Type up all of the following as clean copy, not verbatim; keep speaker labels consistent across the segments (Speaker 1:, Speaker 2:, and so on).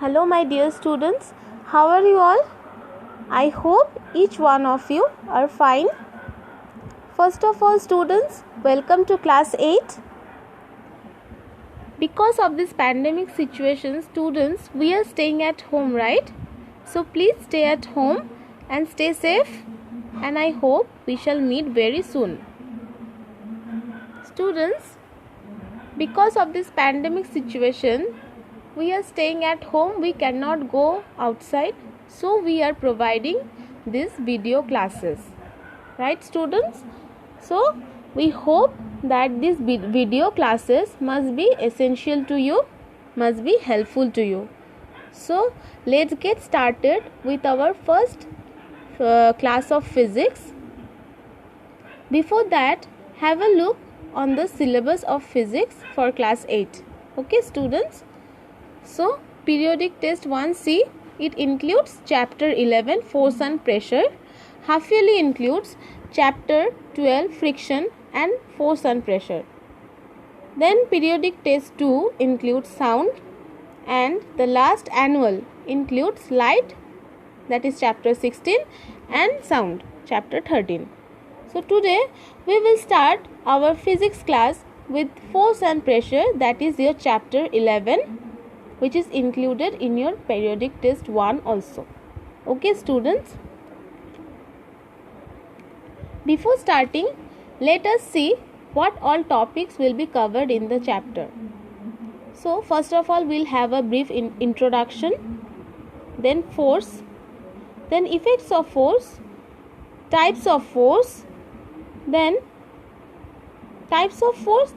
Speaker 1: Hello my dear students, how are you all? I hope each one of you are fine. First of all students, welcome to class 8. Because of this pandemic situation, students, we are staying at home, right? So please stay at home and stay safe, and I hope we shall meet very soon. Students, because of this pandemic situation, we are staying at home, we cannot go outside, so we are providing these video classes, right students? So we hope that these video classes must be essential to you, must be helpful to you. So let's get started with our first class of physics. Before that, have a look on the syllabus of physics for class 8. Okay students? So, periodic test 1C, it includes chapter 11 force and pressure. Half yearly includes chapter 12 friction and force and pressure. Then periodic test 2 includes sound, and the last annual includes light, that is chapter 16, and sound, chapter 13. So today we will start our physics class with force and pressure, that is your chapter 11, which is included in your periodic test 1 also. Okay students? Before starting, let us see what all topics will be covered in the chapter. So first of all, we'll have a brief introduction, then force, then effects of force, types of force, then types of force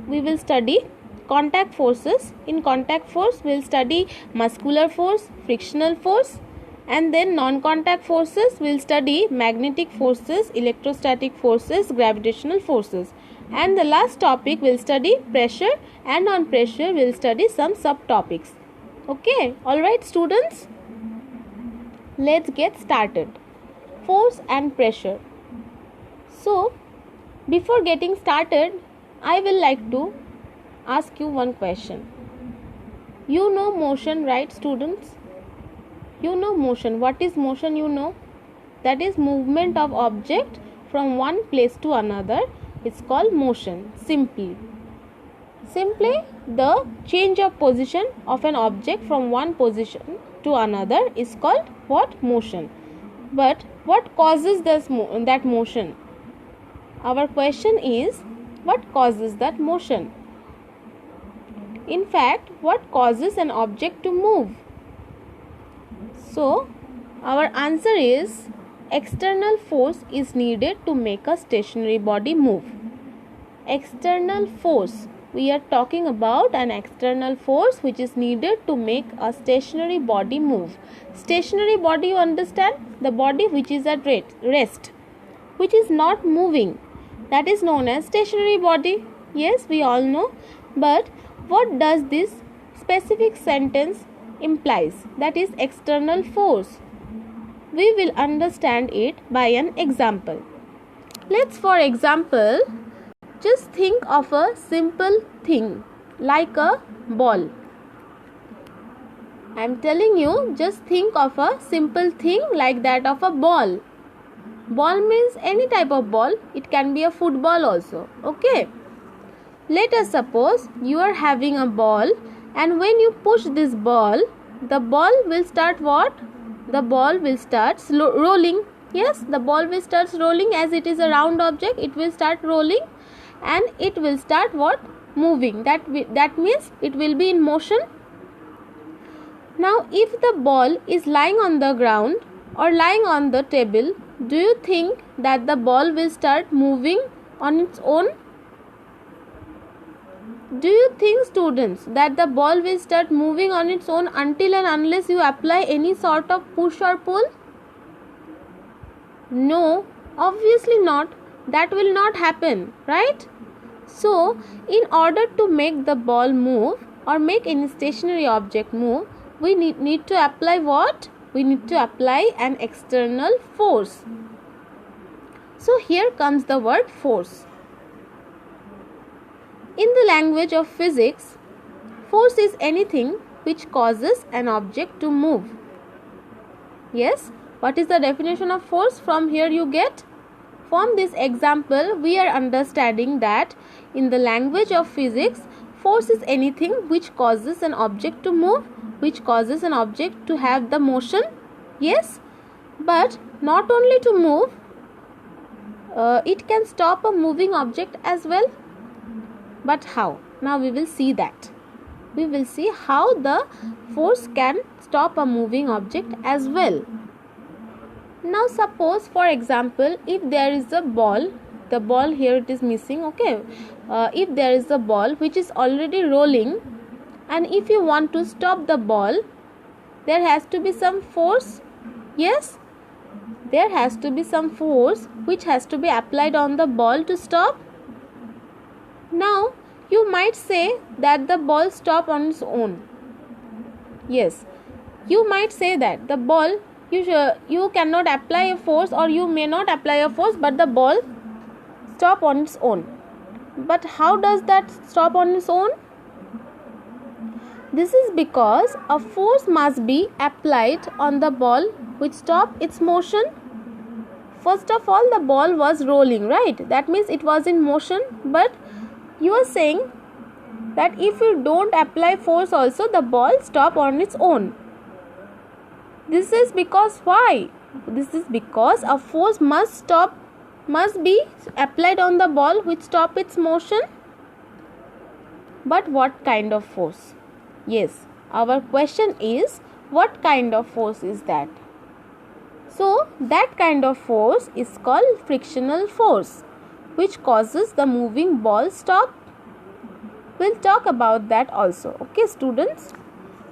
Speaker 1: we will study contact forces. In contact force, we will study muscular force, frictional force, and then non-contact forces, we will study magnetic forces, electrostatic forces, gravitational forces. And the last topic, we will study pressure, and on pressure, we will study some subtopics. Okay, alright students? Let's get started. Force and pressure. So, before getting started, I will like to ask you one question. You know motion, right students? You know motion. What is motion? You know? That is movement of object from one place to another. It's called motion. Simply, the change of position of an object from one position to another is called what? Motion. But what causes that motion? Our question is, what causes that motion? In fact, what causes an object to move? So, our answer is, external force is needed to make a stationary body move. External force. We are talking about an external force which is needed to make a stationary body move. Stationary body, you understand? The body which is at rest, which is not moving. That is known as stationary body. Yes, we all know. But what does this specific sentence implies? That is external force. We will understand it by an example. Let's, for example, just think of a simple thing like a ball. I am telling you, just think of a simple thing like that of a ball. Ball means any type of ball. It can be a football also. Okay. Let us suppose you are having a ball, and when you push this ball, the ball will start what? The ball will start rolling. Yes, the ball will start rolling. As it is a round object, it will start rolling, and it will start what? Moving. That means it will be in motion. Now, if the ball is lying on the ground or lying on the table, do you think that the ball will start moving on its own? Do you think, students, that the ball will start moving on its own until and unless you apply any sort of push or pull? No, obviously not. That will not happen, right? So, in order to make the ball move or make any stationary object move, we need to apply what? We need to apply an external force. So, here comes the word force. In the language of physics, force is anything which causes an object to move. Yes, what is the definition of force? From here you get. From this example, we are understanding that in the language of physics, force is anything which causes an object to move, which causes an object to have the motion. Yes, but not only to move, it can stop a moving object as well. But how? Now we will see that. We will see how the force can stop a moving object as well. Now suppose, for example, if there is a ball, the ball here it is missing, okay. If there is a ball which is already rolling, and if you want to stop the ball, there has to be some force. Yes, there has to be some force which has to be applied on the ball to stop. Now you might say that the ball stop on its own. Yes, you might say that the ball, you cannot apply a force, or you may not apply a force, but the ball stop on its own. But how does that stop on its own? This is because a force must be applied on the ball which stop its motion. First of all, the ball was rolling, right? That means it was in motion. But you are saying that if you don't apply force also, the ball stop on its own. This is because why? This is because a force must be applied on the ball which stop its motion. But what kind of force? Yes, our question is, what kind of force is that? So that kind of force is called frictional force, which causes the moving ball stop. We'll talk about that also. Okay, students?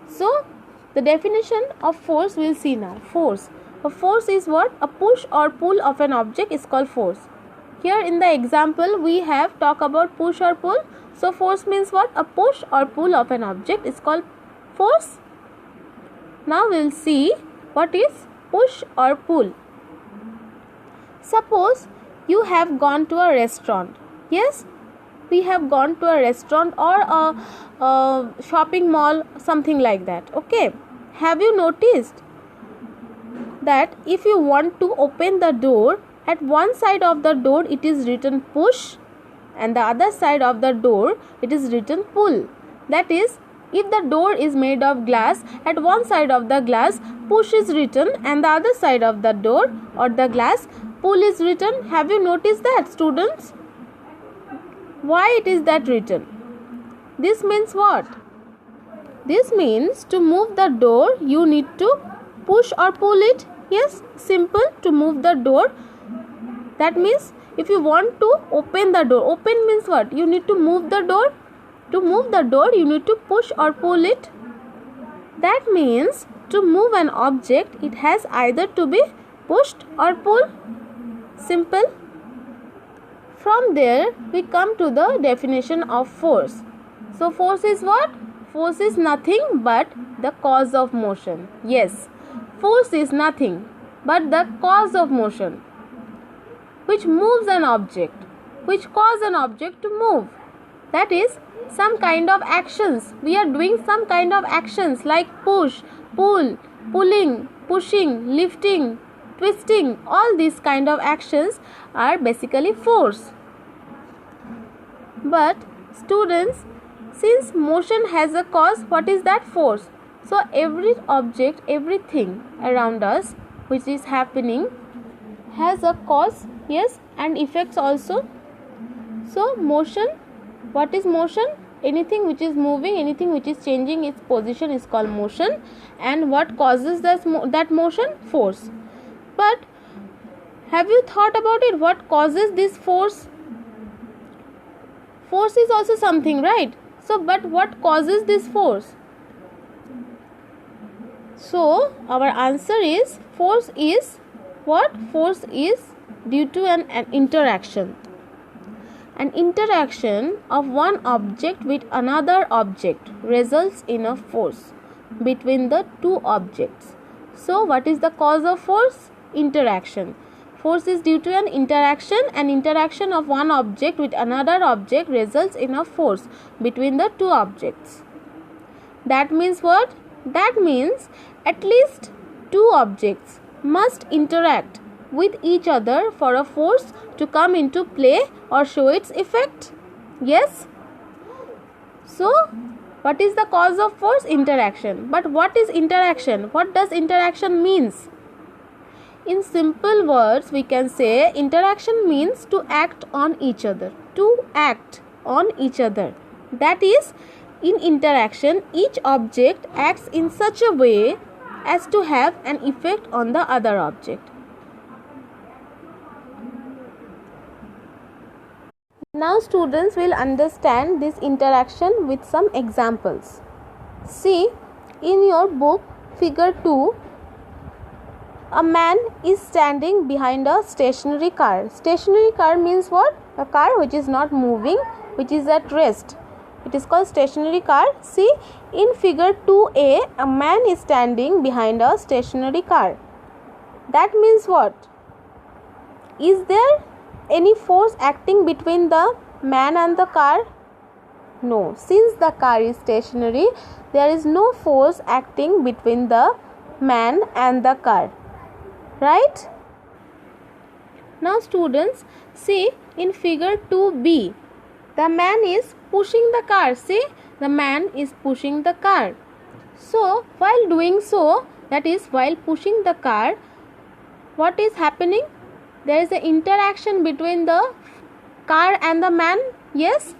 Speaker 1: So the definition of force we'll see now. Force. A force is what? A push or pull of an object is called force. Here in the example we have talked about push or pull. So force means what? A push or pull of an object is called force. Now we'll see what is push or pull. Suppose you have gone to a restaurant. Yes, we have gone to a restaurant or a shopping mall, something like that. Okay, have you noticed that if you want to open the door, at one side of the door it is written push, and the other side of the door it is written pull. That is, if the door is made of glass, at one side of the glass push is written, and the other side of the door or the glass pull is written. Have you noticed that, students? Why it is that written? This means what? This means to move the door you need to push or pull it. Yes, simple, to move the door. That means if you want to open the door, open means what? You need to move the door. To move the door you need to push or pull it. That means to move an object it has either to be pushed or pulled. Simple. From there we come to the definition of force. So force is what? Force is nothing but the cause of motion. Yes, force is nothing but the cause of motion which moves an object, which cause an object to move. That is, some kind of actions. We are doing some kind of actions like push, pull, pulling, pushing, lifting, twisting. All these kind of actions are basically force. But students, since motion has a cause, what is that force? So every object, everything around us which is happening has a cause, yes, and effects also. So motion, what is motion? Anything which is moving, anything which is changing its position is called motion. And what causes that motion? Force. But have you thought about it? What causes this force? Force is also something, right? So, but what causes this force? So, our answer is force is what? Force is due to an interaction. An interaction of one object with another object results in a force between the two objects. So, what is the cause of force? Interaction. Force is due to an interaction. An interaction of one object with another object results in a force between the two objects. That means what? That means at least two objects must interact with each other for a force to come into play or show its effect. Yes? So, what is the cause of force? Interaction. But what is interaction? What does interaction means? In simple words, we can say interaction means to act on each other. To act on each other. That is, in interaction, each object acts in such a way as to have an effect on the other object. Now students will understand this interaction with some examples. See, in your book, figure 2, a man is standing behind a stationary car. Stationary car means what? A car which is not moving, which is at rest. It is called stationary car. See, in figure 2a, a man is standing behind a stationary car. That means what? Is there any force acting between the man and the car? No. Since the car is stationary, there is no force acting between the man and the car. Right? Now students, see in figure 2b, the man is pushing the car. See, the man is pushing the car. So, while doing so, that is while pushing the car, what is happening? There is an interaction between the car and the man. Yes?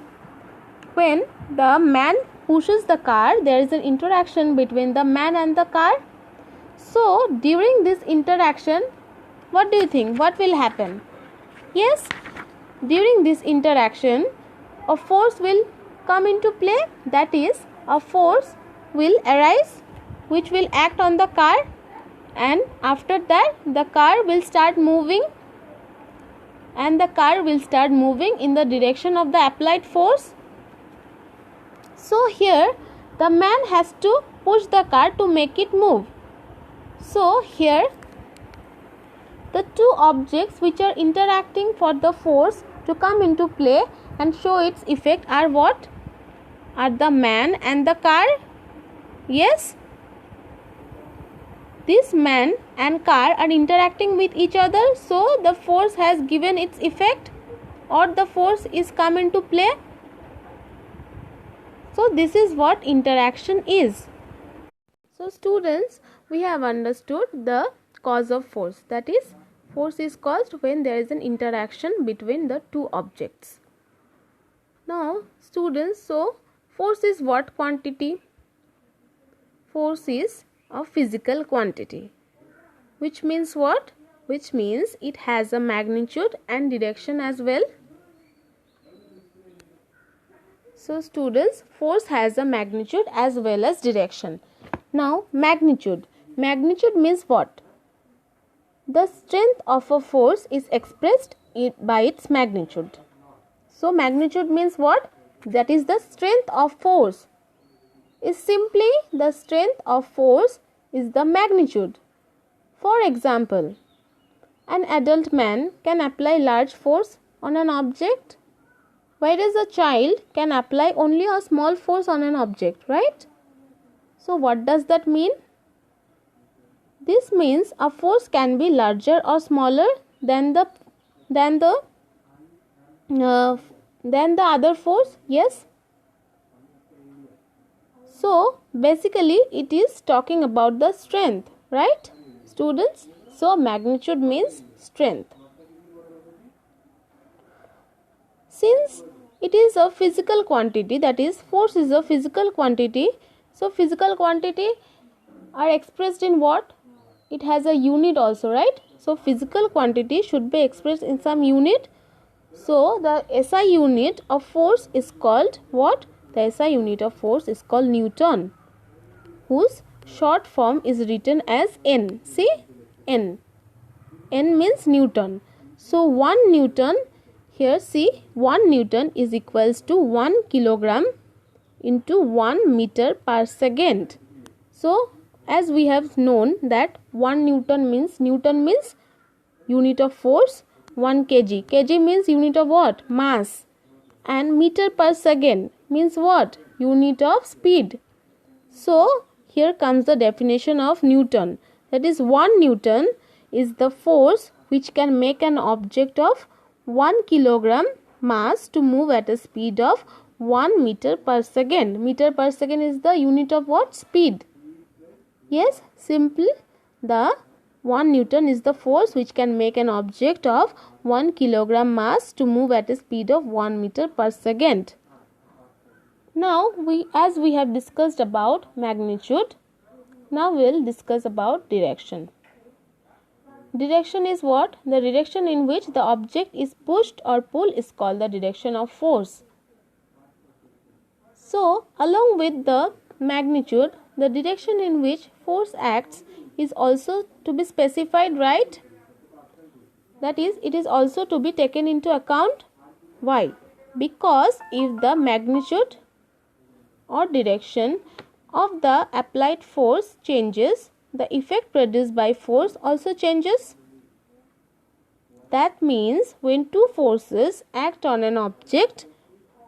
Speaker 1: When the man pushes the car, there is an interaction between the man and the car. So, during this interaction, what do you think? What will happen? Yes, during this interaction, a force will come into play. That is, a force will arise which will act on the car, and after that, the car will start moving, and the car will start moving in the direction of the applied force. So, here the man has to push the car to make it move. So, here the two objects which are interacting for the force to come into play and show its effect are what? Are the man and the car. Yes? This man and car are interacting with each other, so the force has given its effect or the force is come into play. So, this is what interaction is. So, students, we have understood the cause of force. That is, force is caused when there is an interaction between the two objects. Now, students, so force is what quantity? Force is a physical quantity. Which means what? Which means it has a magnitude and direction as well. So, students, force has a magnitude as well as direction. Now, magnitude. Magnitude means what? The strength of a force is expressed by its magnitude. So, magnitude means what? That is the strength of force. Is simply the strength of force is the magnitude. For example, an adult man can apply large force on an object, whereas a child can apply only a small force on an object, right? So, what does that mean? This means a force can be larger or smaller than the other force. Yes. So, basically it is talking about the strength, right, students? So, magnitude means strength. Since it is a physical quantity, that is, force is a physical quantity. So, physical quantity are expressed in what? It has a unit also, right? So, physical quantity should be expressed in some unit. So, the SI unit of force is called what? The SI unit of force is called Newton, whose short form is written as N. See? N. N means Newton. So, 1 Newton, here see, 1 Newton is equals to 1 kilogram into 1 meter per second. So, as we have known that 1 Newton means unit of force, 1 kg. Kg means unit of what? Mass. And meter per second means what? Unit of speed. So here comes the definition of Newton. That is, 1 Newton is the force which can make an object of 1 kilogram mass to move at a speed of 1 meter per second. Meter per second is the unit of what? Speed. Yes, simple. The 1 Newton is the force which can make an object of 1 kilogram mass to move at a speed of 1 meter per second. Now, as we have discussed about magnitude, now we will discuss about direction. Direction is what? The direction in which the object is pushed or pulled is called the direction of force. So, along with the magnitude, the direction in which force acts is also to be specified, right? That is, it is also to be taken into account. Why? Because if the magnitude or direction of the applied force changes, the effect produced by force also changes. That means when two forces act on an object,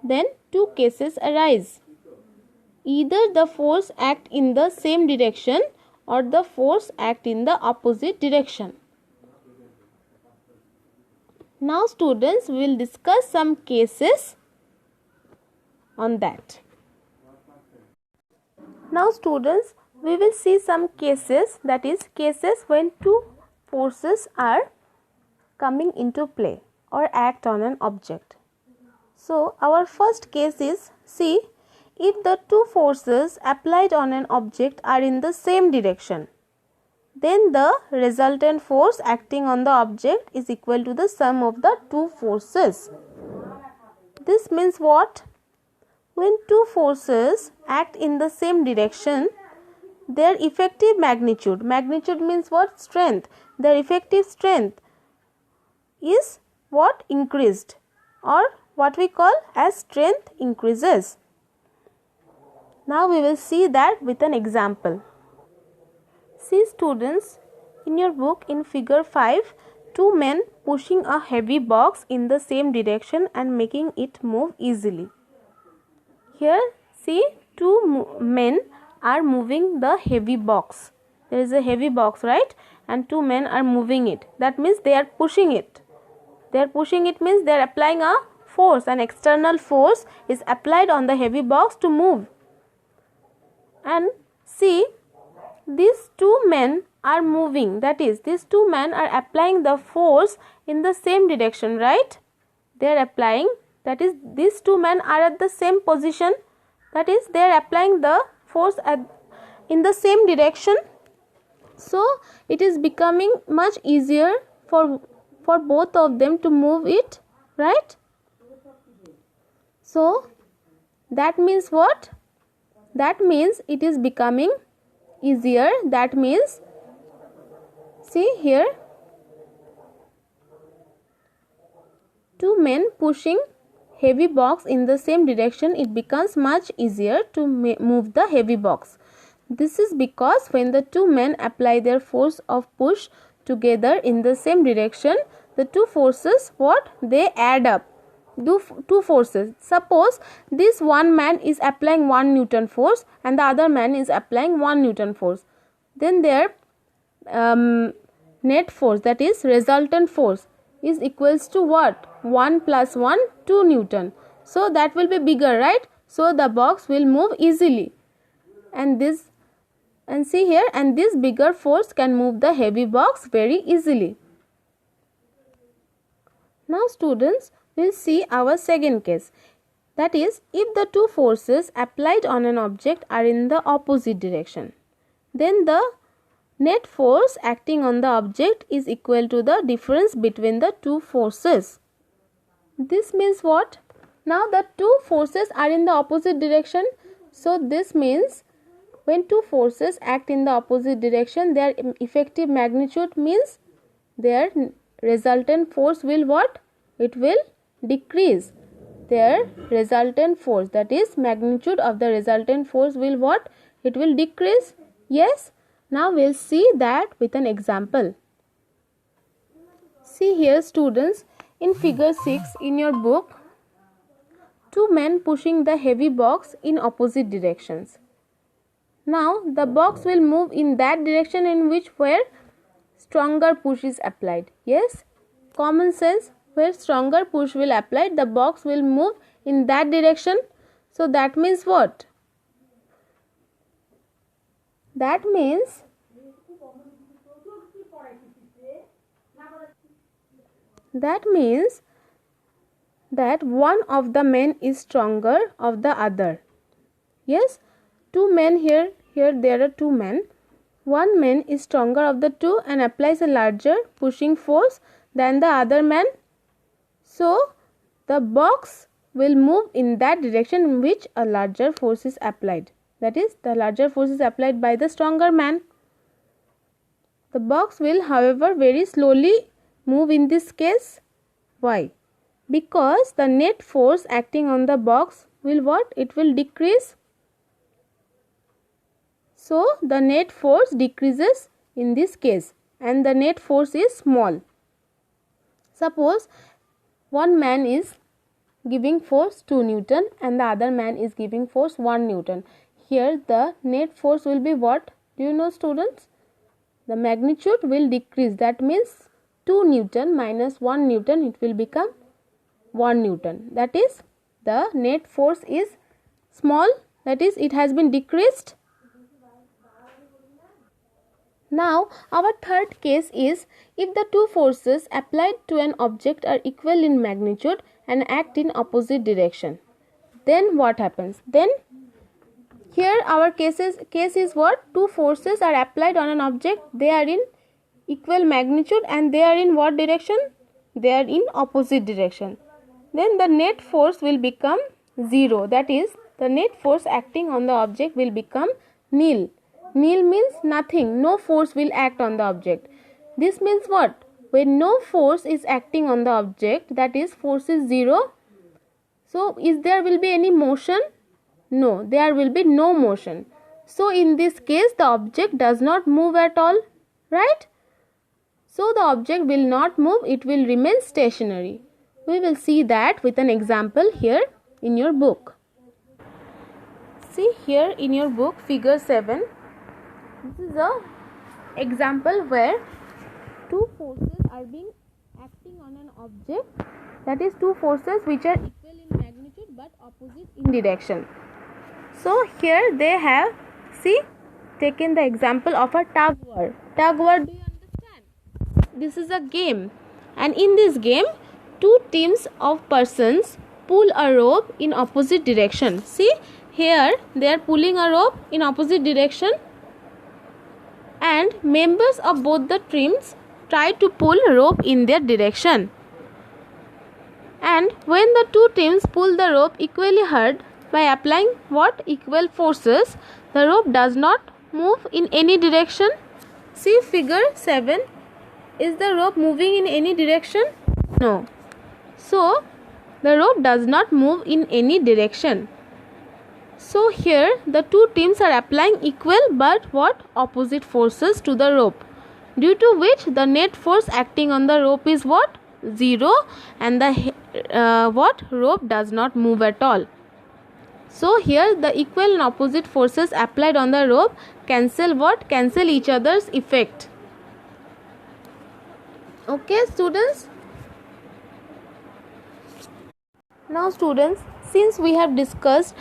Speaker 1: then two cases arise. Either the force act in the same direction or the force act in the opposite direction. Now students, will discuss some cases on that. Now students, we will see some cases, that is cases when two forces are coming into play or act on an object. So our first case is, see, if the two forces applied on an object are in the same direction, then the resultant force acting on the object is equal to the sum of the two forces. This means what? When two forces act in the same direction, their effective magnitude means what? Strength. Their effective strength is what? Increased, or what we call as strength increases. Now we will see that with an example. See students, in your book in figure 5, two men pushing a heavy box in the same direction and making it move easily. Here, see, two men are moving the heavy box. There is a heavy box, right? And two men are moving it. That means they are pushing it. They are pushing it means they are applying a force. An external force is applied on the heavy box to move. And see, these two men are moving. That is, these two men are applying the force in the same direction, right? They are applying. That is, these two men are at the same position. That is, they are applying the force in the same direction. So, it is becoming much easier for both of them to move it, right? So, that means what? That means it is becoming easier. That means, see here, two men pushing heavy box in the same direction, it becomes much easier to move the heavy box. This is because when the two men apply their force of push together in the same direction, the two forces, what? They add up. Two forces. Suppose this one man is applying 1 Newton force and the other man is applying 1 Newton force. Then their net force, that is resultant force, is equals to what? 1 plus 1, 2 Newton. So that will be bigger, right? So the box will move easily. And see here, and this bigger force can move the heavy box very easily. Now students, we'll see our second case. That is, if the two forces applied on an object are in the opposite direction, then the net force acting on the object is equal to the difference between the two forces. This means what? Now the two forces are in the opposite direction. So this means when two forces act in the opposite direction, their effective magnitude means their resultant force will what? It will decrease. Their resultant force, that is magnitude of the resultant force, will what? It will decrease. Yes. Now we'll see that with an example. See here students, in figure 6 in your book, two men pushing the heavy box in opposite directions. Now the box will move in that direction in which where stronger push is applied. Yes, common sense. Where stronger push will apply, the box will move in that direction. So that means what? That means that one of the men is stronger of the other. Yes, two men here there are two men. One man is stronger of the two and applies a larger pushing force than the other man. So the box will move in that direction in which a larger force is applied. That is, the larger force is applied by the stronger man. The box will, however, very slowly move in this case. Why? Because the net force acting on the box will what? It will decrease. So the net force decreases in this case and the net force is small. Suppose one man is giving force 2 Newton and the other man is giving force 1 Newton. Here the net force will be what? Do you know, students? The magnitude will decrease. That means 2 Newton minus 1 Newton, it will become 1 Newton. That is, the net force is small. That is, it has been decreased. Now our third case is if the two forces applied to an object are equal in magnitude and act in opposite direction. Then what happens? Then here our case is what? Two forces are applied on an object. They are in equal magnitude and they are in what direction? They are in opposite direction. Then the net force will become 0. That is, the net force acting on the object will become nil. Nil means nothing. No force will act on the object. This means what? When no force is acting on the object, that is, force is 0. So there will be any motion? No, there will be no motion. So in this case the object does not move at all, right? So the object will not move, it will remain stationary. We will see that with an example here in your book. See here in your book, figure 7. This is a example where two forces are being acting on an object. That is, two forces which are equal in magnitude but opposite in direction. So here they have, see, taken the example of a tug war. Tug war, do you understand? This is a game, and in this game two teams of persons pull a rope in opposite direction. See, here they are pulling a rope in opposite direction and members of both the teams try to pull rope in their direction. And when the two teams pull the rope equally hard by applying what? Equal forces, the rope does not move in any direction. See figure 7. Is the rope moving in any direction? No. So the rope does not move in any direction. So here the two teams are applying equal but what? Opposite forces to the rope, due to which the net force acting on the rope is what? 0, and the rope does not move at all. So here the equal and opposite forces applied on the rope cancel what? Cancel each other's effect. Okay, students. Now students, since we have discussed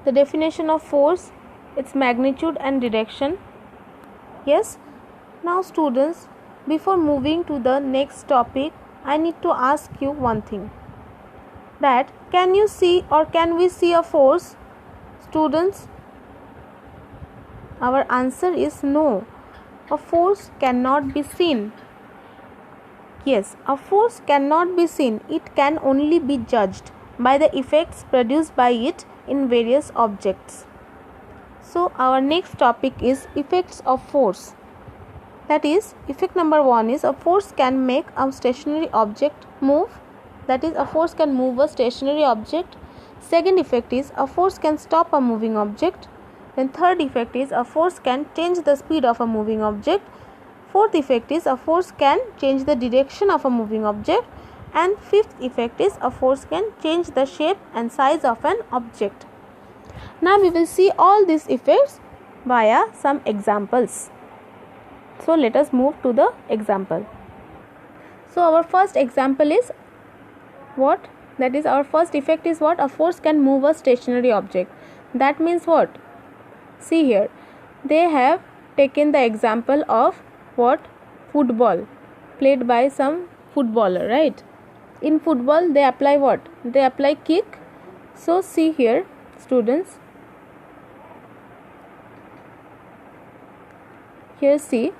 Speaker 1: the definition of force, its magnitude and direction, yes, now students, before moving to the next topic, I need to ask you one thing, that can you see or can we see a force? Students, our answer is no. A force cannot be seen. Yes, a force cannot be seen. It can only be judged by the effects produced by it in various objects. So our next topic is effects of force. That is, effect number 1 is a force can make a stationary object move. That is, a force can move a stationary object. Second effect is a force can stop a moving object. Then third effect is a force can change the speed of a moving object. Fourth effect is a force can change the direction of a moving object. And fifth effect is a force can change the shape and size of an object. Now we will see all these effects via some examples. So let us move to the example. So our first example is what? That is, our first effect is what? A force can move a stationary object. That means what? See here, they have taken the example of what? Football, played by some footballer, right? In football they apply what? They apply kick. So see here, students, here see,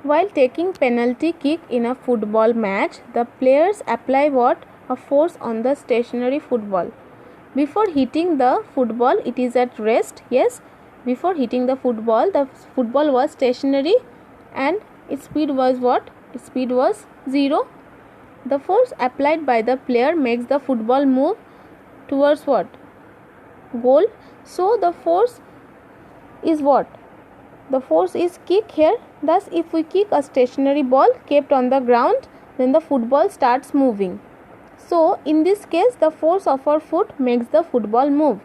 Speaker 1: while taking penalty kick in a football match, the players apply what? A force on the stationary football. Before hitting the football, it is at rest. Yes, before hitting the football was stationary and its speed was what? Its speed was 0. The force applied by the player makes the football move towards what? Goal. So the force is what? The force is kick here. Thus, if we kick a stationary ball kept on the ground, then the football starts moving. So in this case, the force of our foot makes the football move,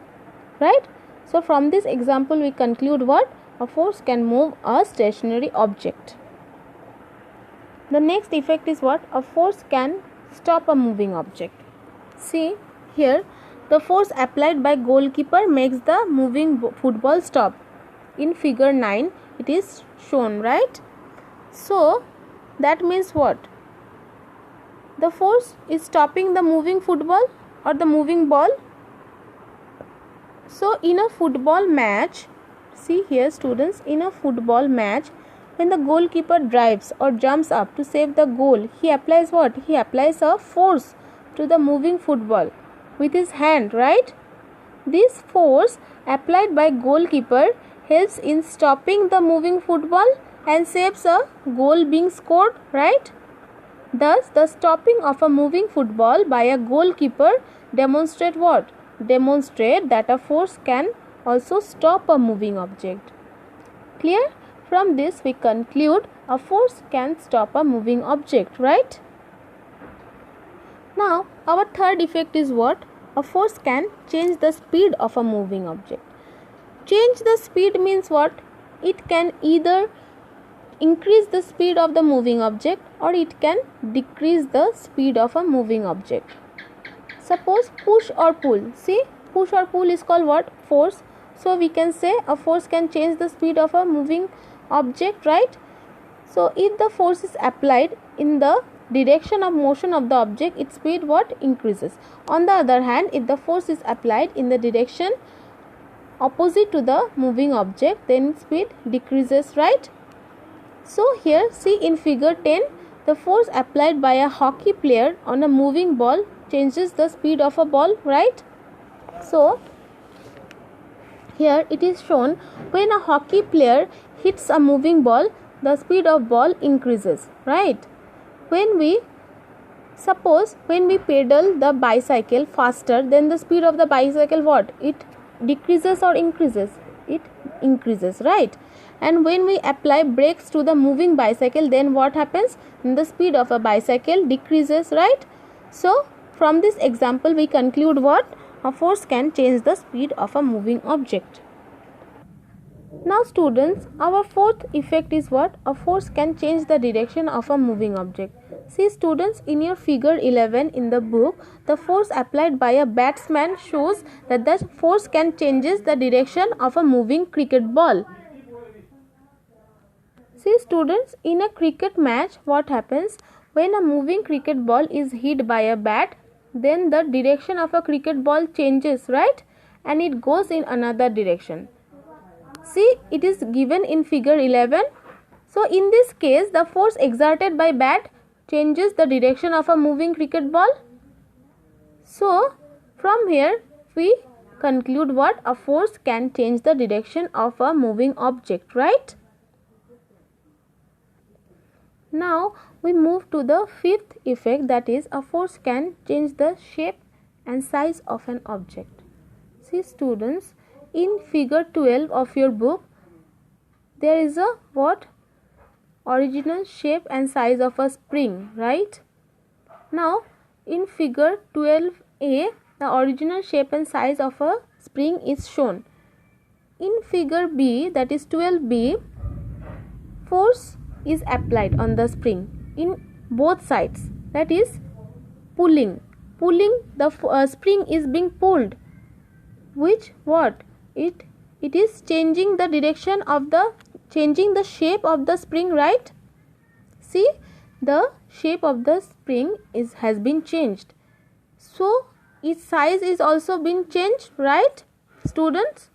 Speaker 1: right? So from this example we conclude what? A force can move a stationary object. The next effect is what? A force can stop a moving object. See here, the force applied by goalkeeper makes the moving football stop. In figure 9 it is shown, right? So that means what? The force is stopping the moving football or the moving ball. So in a football match, see here students, in a football match, when the goalkeeper drives or jumps up to save the goal, he applies what? He applies a force to the moving football with his hand, right? This force applied by goalkeeper helps in stopping the moving football and saves a goal being scored, right? Thus, the stopping of a moving football by a goalkeeper demonstrate what? Demonstrate that a force can also stop a moving object. Clear? From this we conclude a force can stop a moving object, right? Now, our third effect is what? A force can change the speed of a moving object. Change the speed means what? It can either increase the speed of the moving object or it can decrease the speed of a moving object. Suppose push or pull. See, push or pull is called what? Force. So we can say a force can change the speed of a moving object, right? So if the force is applied in the direction of motion of the object, its speed what? Increases. On the other hand, if the force is applied in the direction opposite to the moving object, then its speed decreases, right? So here see in figure 10, the force applied by a hockey player on a moving ball changes the speed of a ball, right? So here it is shown, when a hockey player hits a moving ball, the speed of ball increases, right? When we pedal the bicycle faster, then the speed of the bicycle what? It decreases or increases? It increases, right? And when we apply brakes to the moving bicycle, then what happens? The speed of a bicycle decreases, right? So from this example we conclude what? A force can change the speed of a moving object. Now students, our fourth effect is what? A force can change the direction of a moving object. See students, in your figure 11 in the book, the force applied by a batsman shows that the force can changes the direction of a moving cricket ball. See students, in a cricket match, what happens? When a moving cricket ball is hit by a bat, then the direction of a cricket ball changes, right? And it goes in another direction. See, it is given in figure 11. So in this case, the force exerted by bat changes the direction of a moving cricket ball. So from here we conclude what? A force can change the direction of a moving object, right? Now we move to the fifth effect, that is, a force can change the shape and size of an object. See students, in figure 12 of your book, there is a what? Original shape and size of a spring, right? Now in figure 12a, the original shape and size of a spring is shown. In figure B, that is 12B, force is applied on the spring in both sides, that is pulling. The spring is being pulled, which what it is changing the direction of changing the shape of the spring, right? See, the shape of the spring has been changed, so its size is also been changed, right students?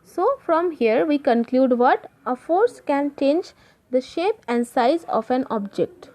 Speaker 1: So from here we conclude what? A force can change the shape and size of an object.